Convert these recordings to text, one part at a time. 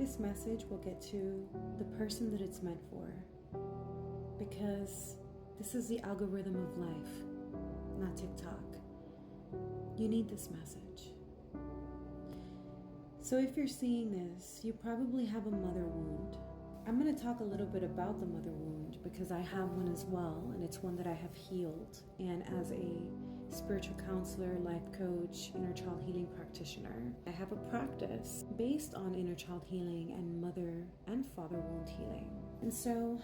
this message will get to the person that it's meant for, because this is the algorithm of life, not TikTok. You need this message. So if you're seeing this, you probably have a mother wound. I'm going to talk a little bit about the mother wound because I have one as well, and it's one that I have healed. And as a spiritual counselor, life coach, inner child healing practitioner, I have a practice based on inner child healing and mother and father wound healing. And so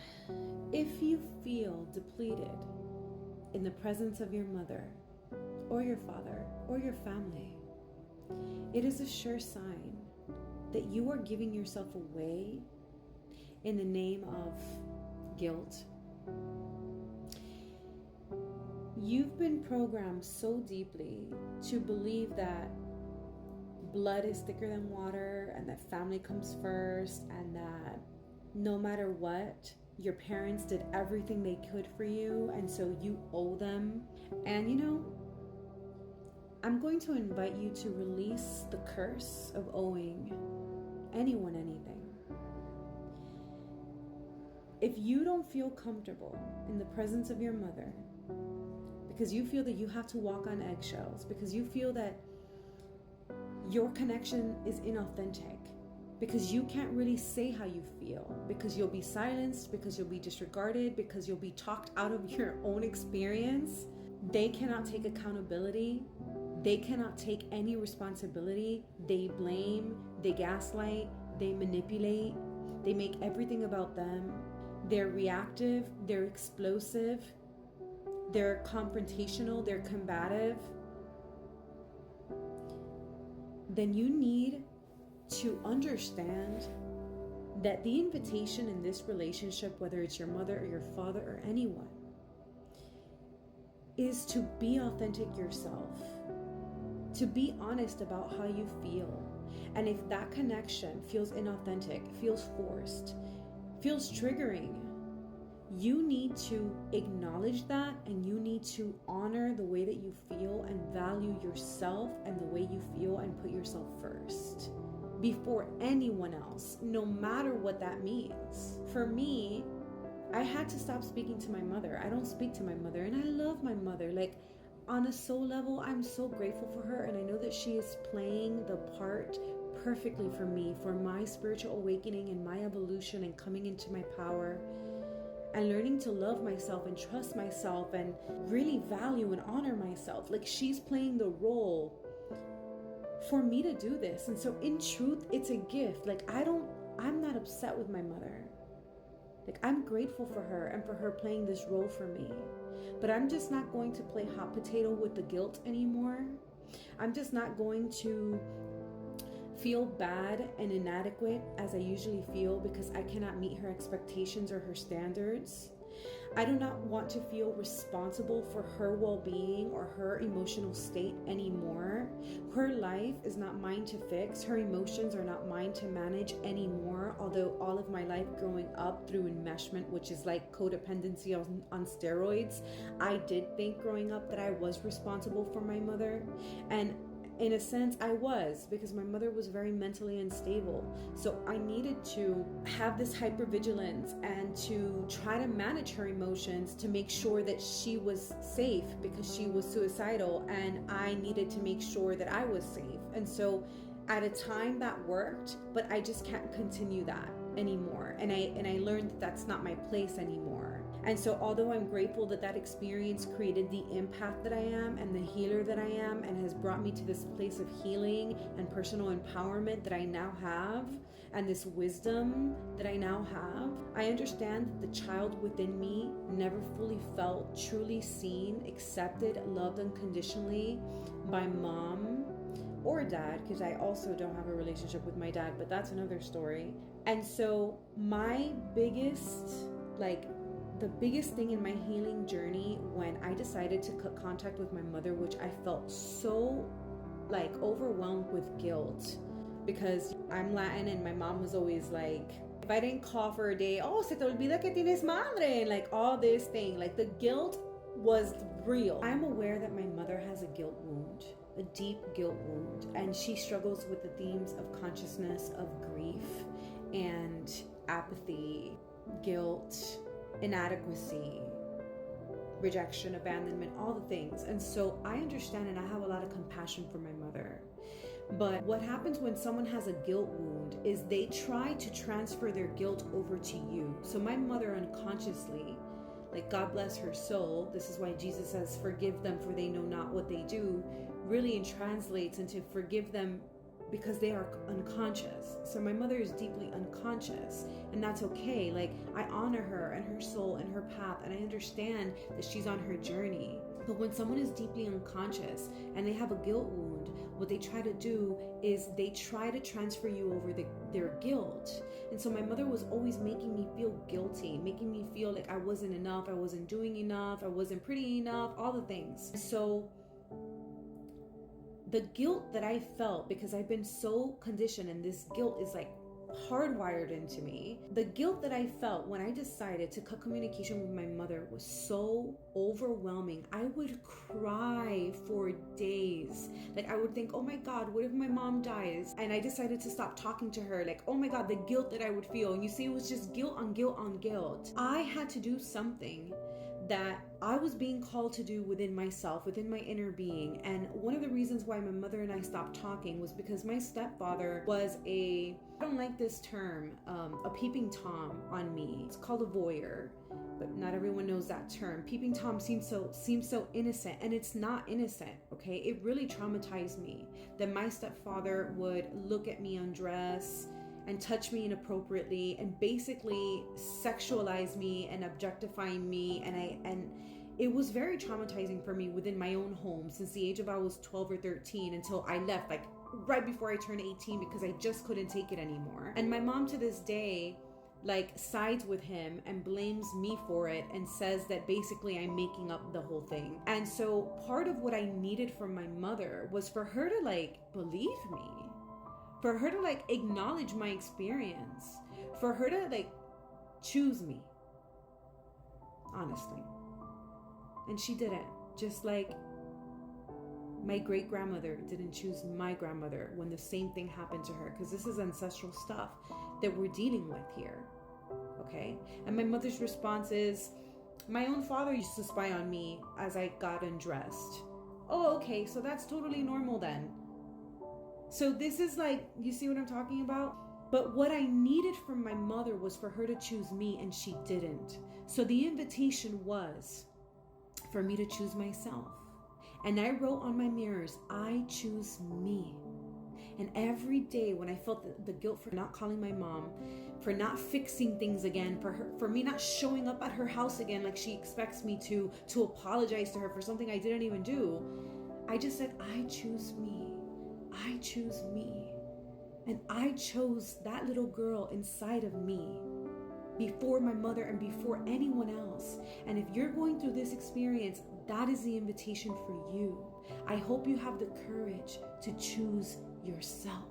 if you feel depleted in the presence of your mother or your father or your family, it is a sure sign that you are giving yourself away in the name of guilt. You've been programmed so deeply to believe that blood is thicker than water and that family comes first and that no matter what, your parents did everything they could for you and so you owe them. And I'm going to invite you to release the curse of owing anyone anything. If you don't feel comfortable in the presence of your mother, because you feel that you have to walk on eggshells, because you feel that your connection is inauthentic, because you can't really say how you feel, because you'll be silenced, because you'll be disregarded, because you'll be talked out of your own experience, they cannot take accountability. They cannot take any responsibility. They blame, they gaslight, they manipulate, they make everything about them. They're reactive, they're explosive, they're confrontational, they're combative. Then you need to understand that the invitation in this relationship, whether it's your mother or your father or anyone, is to be authentic yourself, to be honest about how you feel. And if that connection feels inauthentic, feels forced, feels triggering, you need to acknowledge that, and you need to honor the way that you feel and value yourself and the way you feel and put yourself first before anyone else, no matter what that means. For me, I had to stop speaking to my mother. I don't speak to my mother, and I love my mother. Like, on a soul level, I'm so grateful for her, and I know that she is playing the part perfectly for me, for my spiritual awakening and my evolution and coming into my power and learning to love myself and trust myself and really value and honor myself. Like, she's playing the role for me to do this. And so in truth, it's a gift. Like, I'm not upset with my mother. Like, I'm grateful for her and for her playing this role for me. But I'm just not going to play hot potato with the guilt anymore. I'm just not going to feel bad and inadequate as I usually feel because I cannot meet her expectations or her standards. I do not want to feel responsible for her well-being or her emotional state anymore. Her life is not mine to fix. Her emotions are not mine to manage anymore. Although all of my life growing up through enmeshment, which is like codependency on steroids, I did think growing up that I was responsible for my mother. And in a sense, I was, because my mother was very mentally unstable. So I needed to have this hypervigilance and to try to manage her emotions to make sure that she was safe, because she was suicidal and I needed to make sure that I was safe. And so at a time that worked, but I just can't continue that anymore. And I learned that that's not my place anymore. And so although I'm grateful that that experience created the empath that I am and the healer that I am and has brought me to this place of healing and personal empowerment that I now have, and this wisdom that I now have, I understand that the child within me never fully felt truly seen, accepted, loved unconditionally by mom or dad, because I also don't have a relationship with my dad, but that's another story. And so my the biggest thing in my healing journey, when I decided to cut contact with my mother, which I felt so overwhelmed with guilt, because I'm Latin and my mom was always like, if I didn't call for a day, oh, se te olvida que tienes madre, and like all this thing, like the guilt was real. I'm aware that my mother has a guilt wound, a deep guilt wound, and she struggles with the themes of consciousness, of grief, apathy, guilt, inadequacy, rejection, abandonment, all the things. And so I understand and I have a lot of compassion for my mother. But what happens when someone has a guilt wound is they try to transfer their guilt over to you. So my mother unconsciously, like God bless her soul, this is why Jesus says, forgive them for they know not what they do, really translates into forgive them because they are unconscious. So my mother is deeply unconscious, and that's okay. Like, I honor her and her soul and her path, and I understand that she's on her journey. But when someone is deeply unconscious and they have a guilt wound, what they try to do is they try to transfer you over their guilt. And so my mother was always making me feel guilty, making me feel like I wasn't enough, I wasn't doing enough, I wasn't pretty enough, all the things. So the guilt that I felt, because I've been so conditioned and this guilt is like hardwired into me, the guilt that I felt when I decided to cut communication with my mother was so overwhelming. I would cry for days. Like, I would think, oh my God, what if my mom dies? And I decided to stop talking to her. Like, oh my God, the guilt that I would feel. And you see, it was just guilt on guilt on guilt. I had to do something that I was being called to do within myself, within my inner being. And one of the reasons why my mother and I stopped talking was because my stepfather was I don't like this term, a peeping Tom on me. It's called a voyeur, but not everyone knows that term. Peeping Tom seems so innocent, and it's not innocent, okay? It really traumatized me that my stepfather would look at me undress and touch me inappropriately and basically sexualize me and objectifying me, and it was very traumatizing for me within my own home since the age of I was 12 or 13 until I left, like right before I turned 18, because I just couldn't take it anymore. And my mom to this day like sides with him and blames me for it and says that basically I'm making up the whole thing. And so part of what I needed from my mother was for her to like believe me, for her to like acknowledge my experience, for her to like choose me, honestly. And she didn't. Just like my great grandmother didn't choose my grandmother when the same thing happened to her, because this is ancestral stuff that we're dealing with here, okay? And my mother's response is, my own father used to spy on me as I got undressed. Oh, okay, so that's totally normal then. So this is like, you see what I'm talking about? But what I needed from my mother was for her to choose me, and she didn't. So the invitation was for me to choose myself. And I wrote on my mirrors, I choose me. And every day when I felt the guilt for not calling my mom, for not fixing things again, for me not showing up at her house again like she expects me to apologize to her for something I didn't even do, I just said, I choose me. I choose me. And I chose that little girl inside of me before my mother and before anyone else. And if you're going through this experience, that is the invitation for you. I hope you have the courage to choose yourself.